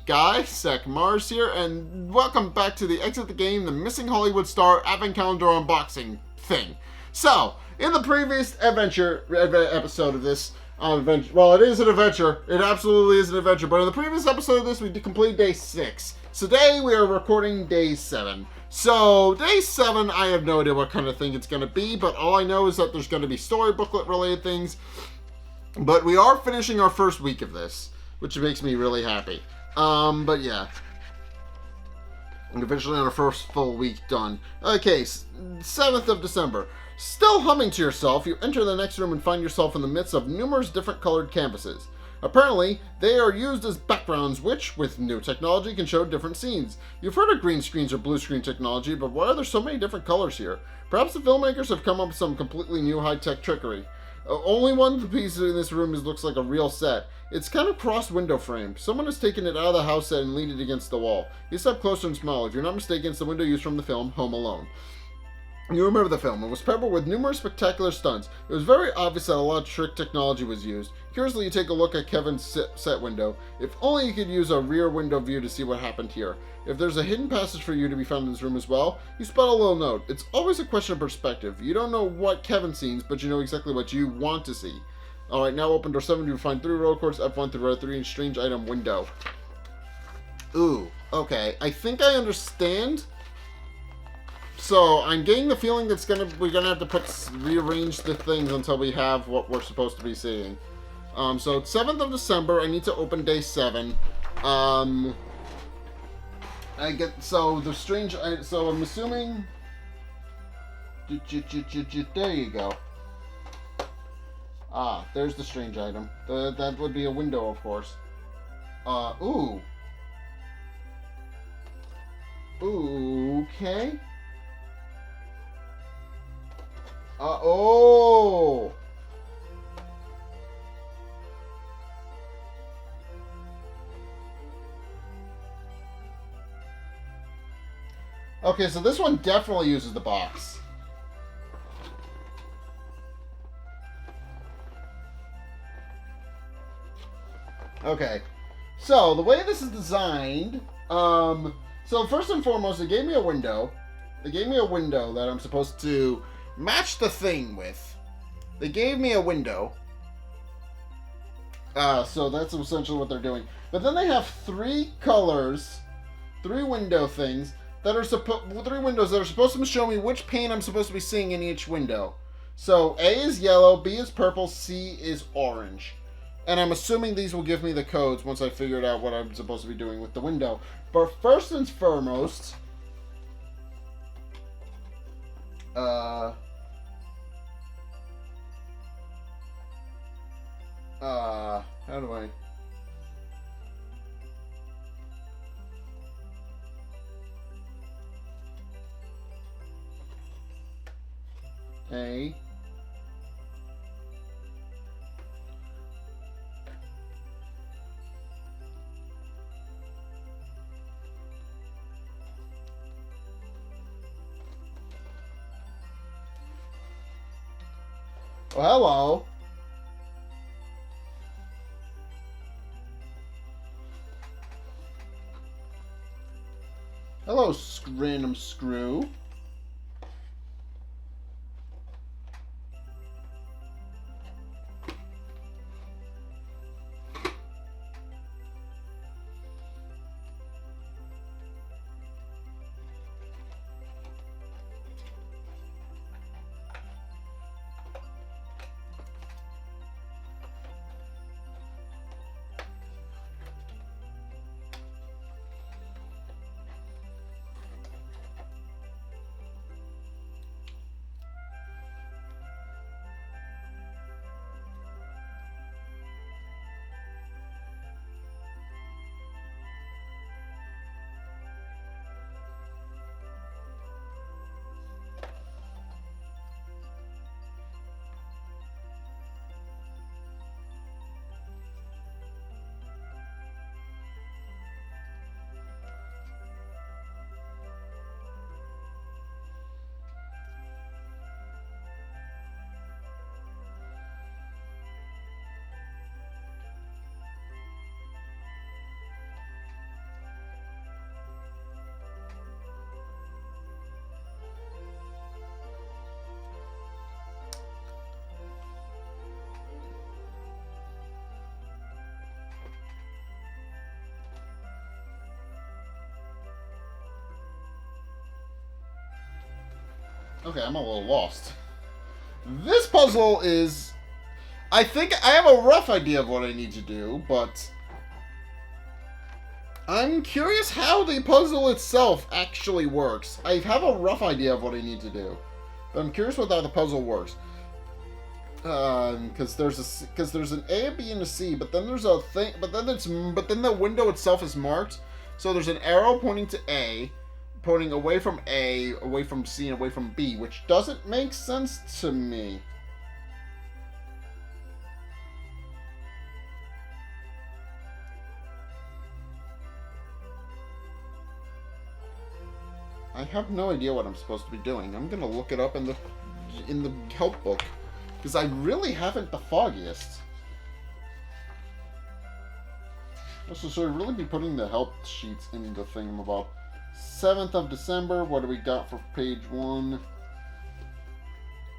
guy, Zack here, and welcome back to the Exit the Game, the Missing Hollywood Star Advent Calendar unboxing thing. So, in the previous episode of this, well, it is an adventure. It absolutely is an adventure. But in the previous episode of this, we completed day 6. Today, we are recording day 7. So, day 7, I have no idea what kind of thing it's going to be, but all I know is that there's going to be story booklet related things. But we are finishing our first week of this, which makes me really happy. But yeah. And eventually on our first full week done. Okay, 7th of December. Still humming to yourself, you enter the next room and find yourself in the midst of numerous different colored canvases. Apparently, they are used as backgrounds which, with new technology, can show different scenes. You've heard of green screens or blue screen technology, but why are there so many different colors here? Perhaps the filmmakers have come up with some completely new high-tech trickery. Only one of the pieces in this room looks like a real set. It's kind of cross-window framed. Someone has taken it out of the house set and leaned it against the wall. You step closer and smile. If you're not mistaken, it's the window used from the film Home Alone. You remember the film. It was peppered with numerous spectacular stunts. It was very obvious that a lot of trick technology was used. Curiously, you take a look at Kevin's set window. If only you could use a rear window view to see what happened here. If there's a hidden passage for you to be found in this room as well, you spot a little note. It's always a question of perspective. You don't know what Kevin sees, but you know exactly what you want to see. Alright, now open door 7 to find 3 roll cords, F1 through row 3, and strange item window. Ooh, okay. I think I understand. So, I'm getting the feeling that's we're gonna have to rearrange the things until we have what we're supposed to be seeing. So it's 7th of December. I need to open day 7. So I'm assuming. There you go. Ah, there's the strange item. That would be a window, of course. Ooh. Okay. Oh! Okay, so this one definitely uses the box. Okay. So, the way this is designed, so first and foremost, they gave me a window. They gave me a window that I'm supposed to match the thing with. They gave me a window. So that's essentially what they're doing. But then they have 3 colors, 3 window things that are 3 windows that are supposed to show me which pane I'm supposed to be seeing in each window. So A is yellow, B is purple, C is orange. And I'm assuming these will give me the codes once I figured out what I'm supposed to be doing with the window. But first and foremost, how do I? A. Oh, hello. Hello, random screw. Okay, I'm a little lost. This puzzle is... I think I have a rough idea of what I need to do, but... I'm curious how the puzzle itself actually works. I have a rough idea of what I need to do, but I'm curious what how the puzzle works. Because there's an A, a B, and a C, but then there's a thing, but then the window itself is marked. So there's an arrow pointing to A, pointing away from A, away from C, and away from B, which doesn't make sense to me. I have no idea what I'm supposed to be doing. I'm gonna look it up in the help book, because I really haven't the foggiest. So should I really be putting the help sheets in the thingamabob? 7th of December, what do we got for page 1?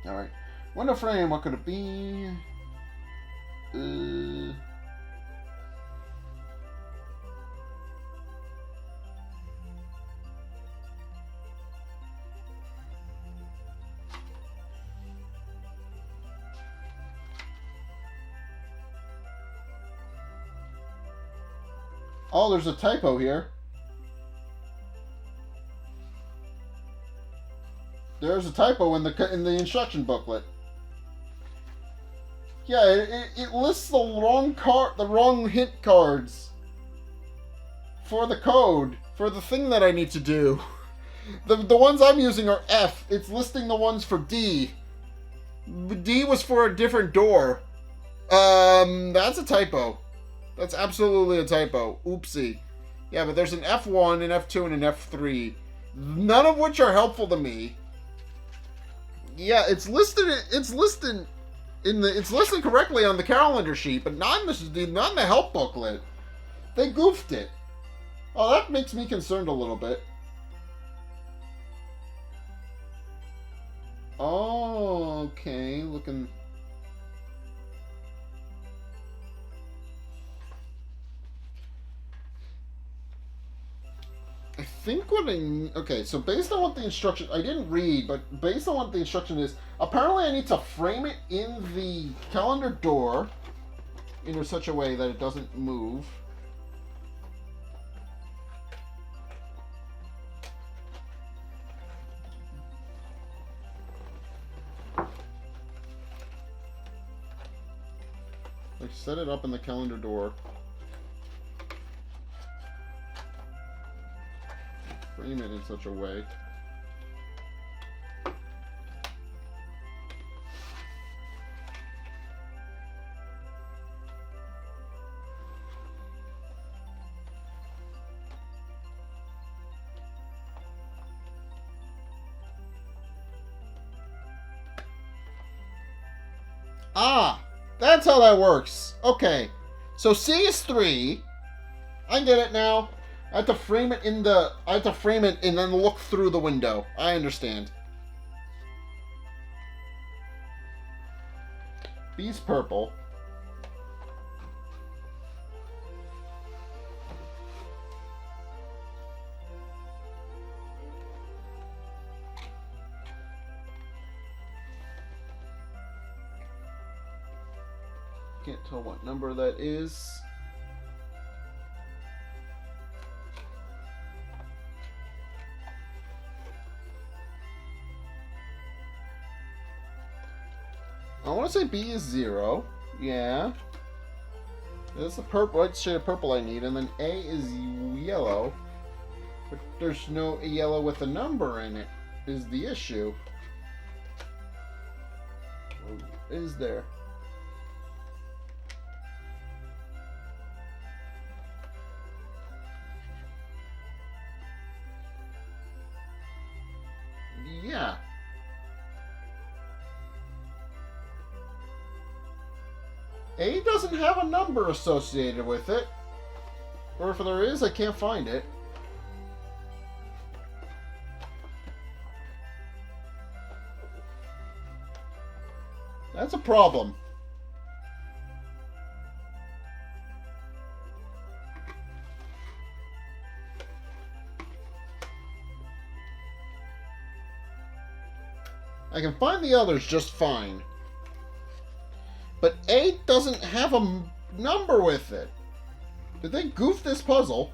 Alright. Window frame, what could it be? Oh, there's a typo here. There's a typo in the instruction booklet. Yeah, it lists the wrong hint cards for the code for the thing that I need to do. The ones I'm using are F. It's listing the ones for D. D was for a different door. That's a typo. That's absolutely a typo. Oopsie. Yeah, but there's an F1, an F2, and an F3. None of which are helpful to me. Yeah, it's listed correctly on the calendar sheet, but not in the help booklet. They goofed it. Oh, that makes me concerned a little bit. Oh, okay. Looking... I think what okay, so based on what the instruction, I didn't read, but based on what the instruction is, apparently I need to frame it in the calendar door in such a way that it doesn't move. Like, set it up in the calendar door. Frame it in such a way. Ah, that's how that works. Okay, so C is 3. I get it now. I have to frame it and then look through the window. I understand. B's purple. Can't tell what number that is. I want to say B is 0. Yeah. That's the right shade of purple I need. And then A is yellow. But there's no yellow with a number in it, is the issue. Or is there? Yeah. A doesn't have a number associated with it. Or if there is, I can't find it. That's a problem. I can find the others just fine. But 8 doesn't have a number with it. Did they goof this puzzle?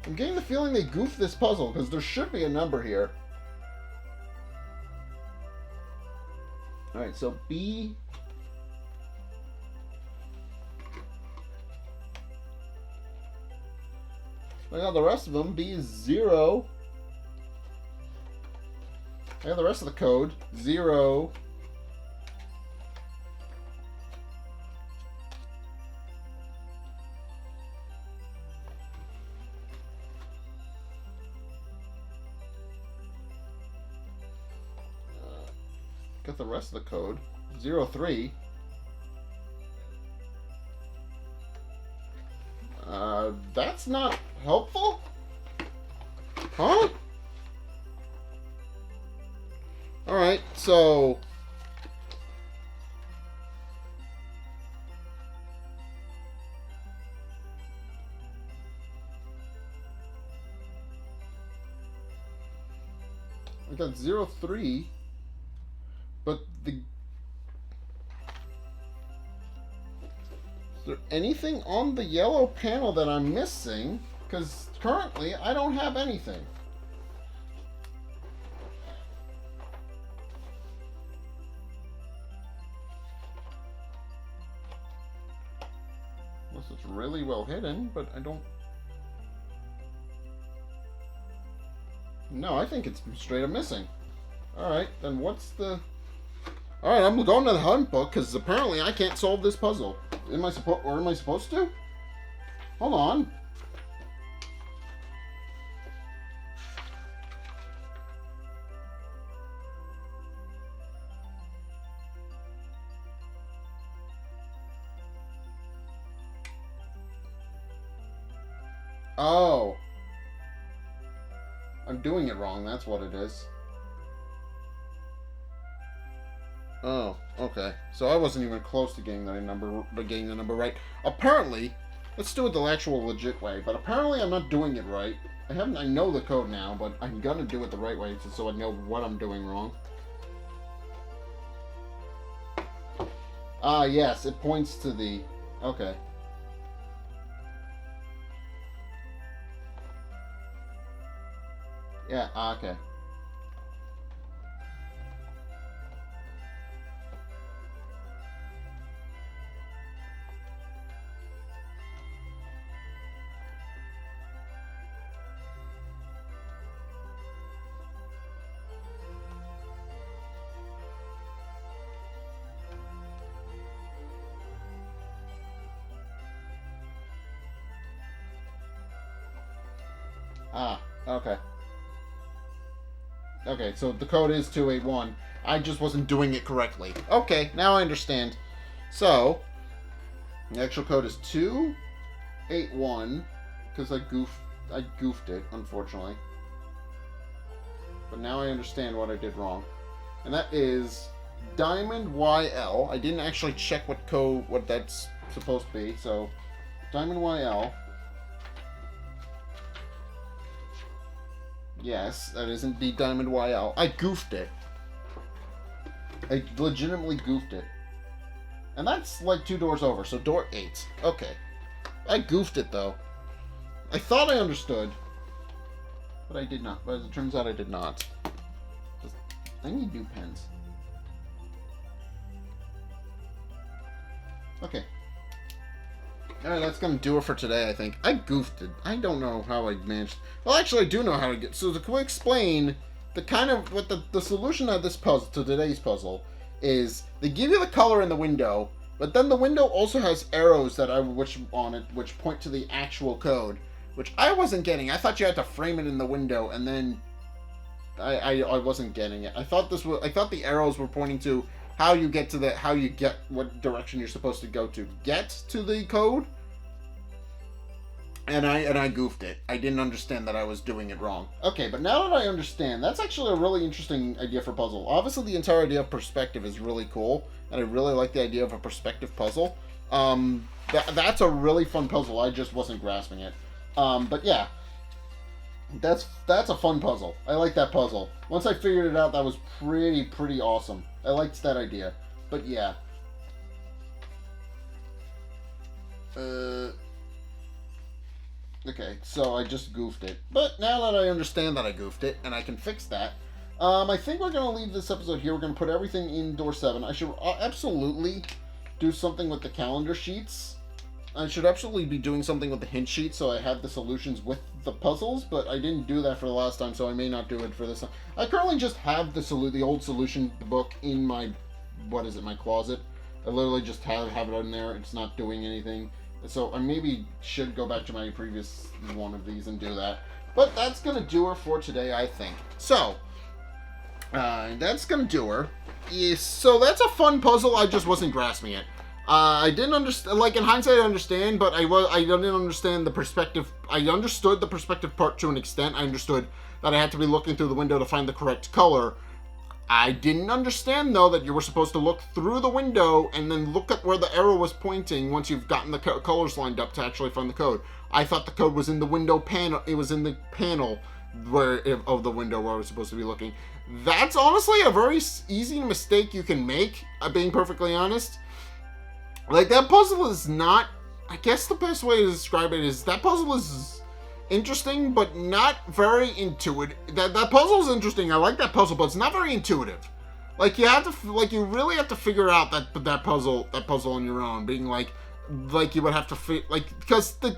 I'm getting the feeling they goofed this puzzle, because there should be a number here. Alright, so B... I got the rest of them. B is 0. I got the rest of the code. 0. Got the rest of the code. 03. That's not helpful? Huh? Alright, so... I got 03, but the... Is there anything on the yellow panel that I'm missing? Because currently, I don't have anything. Unless it's really well hidden, but I don't... No, I think it's straight up missing. Alright, then what's the... Alright, I'm going to the hunt book, because apparently I can't solve this puzzle. Am I supposed to? Hold on. Oh. I'm doing it wrong, that's what it is. Oh, okay. So I wasn't even close to getting the number right. Apparently, let's do it the actual legit way, but apparently I'm not doing it right. I know the code now, but I'm gonna do it the right way so I know what I'm doing wrong. Ah, yes, it points to the... Okay. Yeah, okay. Ah, okay. Okay, so the code is 281. I just wasn't doing it correctly. Okay, now I understand. So, the actual code is 281, because I goofed it, unfortunately. But now I understand what I did wrong. And that is Diamond YL. I didn't actually check what that's supposed to be, so Diamond YL. Yes, that is indeed Diamond YL. I goofed it. I legitimately goofed it. And that's like 2 doors over, so door 8. Okay. I goofed it, though. I thought I understood. But I did not. But as it turns out, I did not. I need new pens. Okay. Alright, that's gonna do it for today, I think. I goofed it. I don't know how I managed... Well, actually, I do know how to get... So to explain the kind of... What the solution of this puzzle, to today's puzzle, is they give you the color in the window, but then the window also has arrows which point to the actual code, which I wasn't getting. I thought you had to frame it in the window, and then I wasn't getting it. I thought the arrows were pointing to how you get what direction you're supposed to go to get to the code. And I goofed it. I didn't understand that I was doing it wrong. Okay, but now that I understand, that's actually a really interesting idea for puzzle. Obviously, the entire idea of perspective is really cool, and I really like the idea of a perspective puzzle. That's a really fun puzzle. I just wasn't grasping it. But yeah. That's a fun puzzle. I like that puzzle. Once I figured it out, that was pretty awesome. I liked that idea. But yeah. Okay, so I just goofed it. But now that I understand that I goofed it, and I can fix that, I think we're going to leave this episode here. We're going to put everything in door 7. I should absolutely do something with the calendar sheets. I should absolutely be doing something with the hint sheet so I have the solutions with the puzzles, but I didn't do that for the last time, so I may not do it for this time. I currently just have the old solution book in my, my closet. I literally just have it in there. It's not doing anything. So I maybe should go back to my previous one of these and do that. But that's going to do her for today, I think. So, that's going to do her. So that's a fun puzzle. I just wasn't grasping it. I didn't understand, like in hindsight I understand, but I didn't understand the perspective. I understood the perspective part to an extent. I understood that I had to be looking through the window to find the correct color. I didn't understand, though, that you were supposed to look through the window and then look at where the arrow was pointing once you've gotten the colors lined up to actually find the code. I thought the code was in the window panel. It was in the panel of the window where I was supposed to be looking. That's honestly a very easy mistake you can make, being perfectly honest. Like, that puzzle is not... I guess the best way to describe it is that puzzle is interesting, but not very intuitive. That puzzle is interesting. I like that puzzle, but it's not very intuitive. Like, you really have to figure out that puzzle on your own. Being like you would have to because I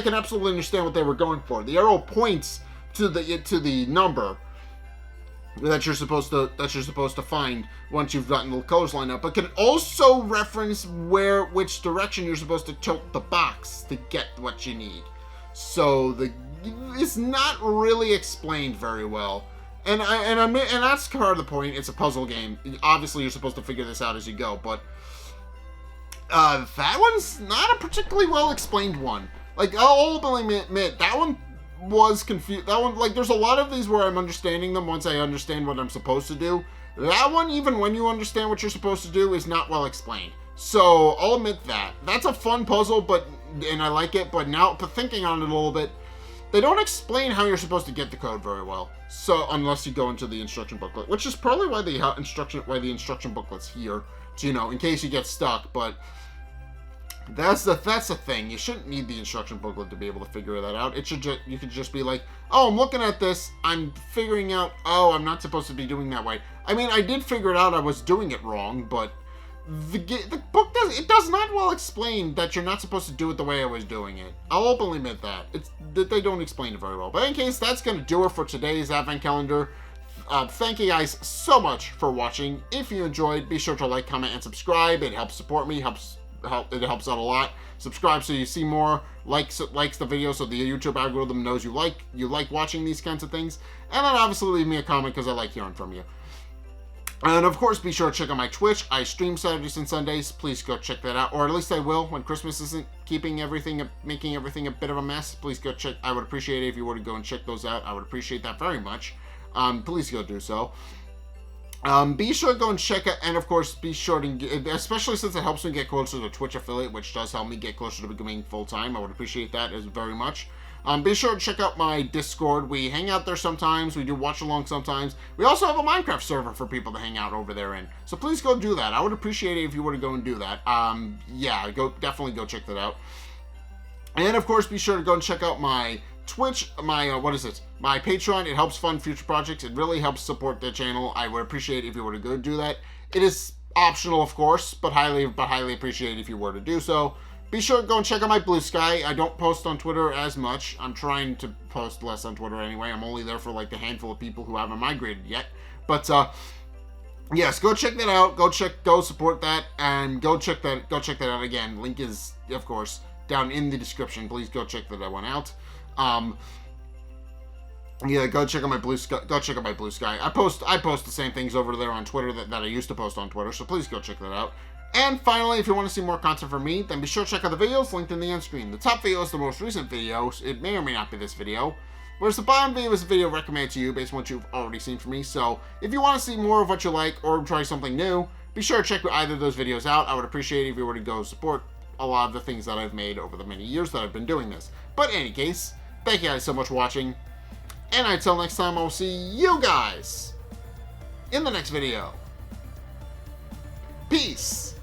can absolutely understand what they were going for. The arrow points to the number that you're supposed to find once you've gotten the colors lined up, but can also reference which direction you're supposed to tilt the box to get what you need. So it's not really explained very well, and that's part of the point. It's a puzzle game. Obviously, you're supposed to figure this out as you go, but that one's not a particularly well explained one. Like, I'll openly admit that one was confused. That one, like, there's a lot of these where I'm understanding them once I understand what I'm supposed to do. That one, even when you understand what you're supposed to do, is not well explained. So I'll admit that. That's a fun puzzle, and I like it, but thinking on it a little bit, they don't explain how you're supposed to get the code very well. So unless you go into the instruction booklet, which is probably why the instruction booklet's here, to, in case you get stuck, but that's the thing. You shouldn't need the instruction booklet to be able to figure that out. You could just be like, oh, I'm looking at this, I'm figuring out, oh, I'm not supposed to be doing that way. I mean, I did figure it out, I was doing it wrong, but the book does not well explain that you're not supposed to do it the way I was doing it. I'll openly admit that. They don't explain it very well. But in case, that's going to do it for today's Advent Calendar. Thank you guys so much for watching. If you enjoyed, be sure to like, comment, and subscribe. It helps support me, it helps out a lot. Subscribe so you see more, likes the video so the YouTube algorithm knows you like watching these kinds of things, and then obviously leave me a comment because I like hearing from you. And of course, be sure to check out my Twitch. I stream Saturdays and Sundays. Please go check that out, or at least I will when Christmas isn't making everything a bit of a mess. Please go check. I would appreciate it if you were to go and check those out. I would appreciate that very much. Please go do so. Be sure to go and check it, and of course, be sure to, especially since it helps me get closer to Twitch affiliate, which does help me get closer to becoming full-time. I would appreciate that very much. Be sure to check out my Discord. We hang out there sometimes. We do watch-along sometimes. We also have a Minecraft server for people to hang out over there in. So please go do that. I would appreciate it if you were to go and do that. Yeah, definitely go check that out. And of course, be sure to go and check out my Twitch, my Patreon. It helps fund future projects. It really helps support the channel. I would appreciate it if you were to go do that. It is optional, of course, but highly appreciate if you were to do so. Be sure to go and check out my Blue Sky. I don't post on Twitter as much. I'm trying to post less on Twitter anyway. I'm only there for like a handful of people who haven't migrated yet. But yes, go check that out. Go support that, and go check that out again. Link is, of course, down in the description. Please go check that one out. Yeah, go check out my Blue Sky. I post the same things over there on Twitter that I used to post on Twitter. So please go check that out. And finally, if you want to see more content from me, then be sure to check out the videos linked in the end screen. The top video is the most recent video. It may or may not be this video. Whereas the bottom video is a video recommended to you based on what you've already seen from me. So if you want to see more of what you like or try something new, be sure to check either of those videos out. I would appreciate it if you were to go support a lot of the things that I've made over the many years that I've been doing this. But in any case, Thank you guys so much for watching. And until next time, I'll see you guys in the next video. Peace.